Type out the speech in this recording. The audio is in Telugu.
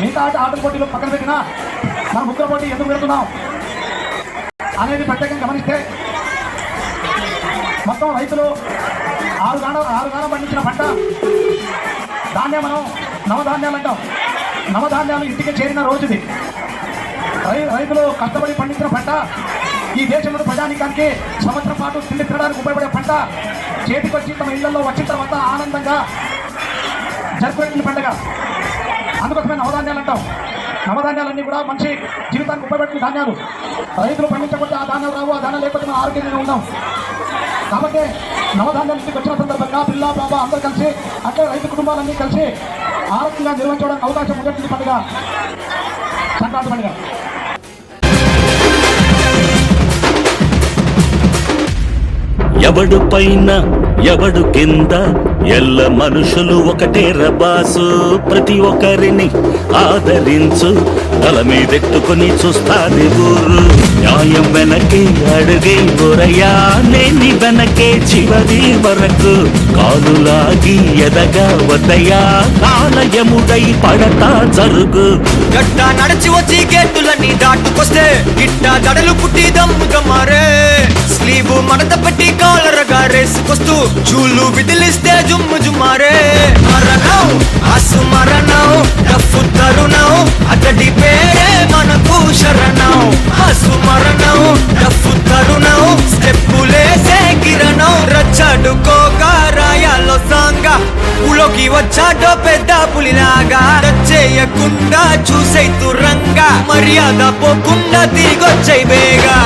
మిగతా ఆటల పోటీలు పక్కన పెట్టినా మన ముగ్గురు పోటీ ఎందుకు పెడుతున్నాం అనేది ప్రత్యేకంగా గమనిస్తే మొత్తం రైతులు ఆరు గానం పండించిన పంట దాన్నే మనం నవధాన్యాలు అంటాం. నవధాన్యాలు ఇంటికి చేరిన రోజుది. రైతులు కష్టపడి పండించిన పంట ఈ దేశంలో ప్రజానీకానికి సంవత్సరం పాటు తిండి తినడానికి ఉపయోగపడే పంట చేతికొచ్చి తమ ఇళ్లలో వచ్చిన తర్వాత ఆనందంగా జరుపుకునే పండుగ. అందుకోసమే నవధాన్యాలు అంటాం. నవధాన్యాలన్నీ కూడా మనిషి జీవితానికి ఉపయోగపడిన ధాన్యాలు. రైతులు పండించకపోతే ఆ ధాన్యాలు రావు, ఆ ధాన్యాలు లేకపోతే మనం ఆరోగ్యంగా ఉన్నాం. కాబట్టి నవధాన్యాలు ఇంటికి వచ్చిన సందర్భంగా పిల్ల బాబా అందరూ కలిసి అట్లే రైతు కుటుంబాలన్నీ కలిసి ఆరోగ్యంగా నిర్వహించడానికి అవకాశం ఉండేటువంటి పండుగ సంక్రాంతి పండుగ. ఎవడు పైన ఎవడు కింద ఎల్ల మనుషులు ఒకటే రబాసు. ప్రతి ఒక్కరిని ఆదరించు, తల మీదెట్టుకుని చూస్తాది ఊరు. న్యాయం వెనకే అడుగే బొరయా, నేని వెనకే చివరి వరకు. కాలులాగి ఎదగా వద్దయా, కాలయముడై పడతా జరుగు. గట్ట నడిచి వచ్చి గేటులన్నీ దాటుకొస్తే గిట్ట దడలు పుట్టి దమ్ముగా మారే. స్లీవు మడత పెట్టి కాలరగా రేసుకొస్తూ చూళ్ళు విదిలిస్తే జుమ్ము జుమ్మారే. మరణం ఆసు మరణం డఫు తరుణం అతడి పేరే మనకు శరణం. ఆసు మరణం డఫు తరుణం స్టెప్పులేసే కిరణం. రచ్చడుకోక రాయాలో సాంగా ఊలోకి వచ్చాడో పెద్ద పులిలాగా. చేయకుండా చూసే తురంగా మర్యాద పోకుండా తిరిగొచ్చే బేగా.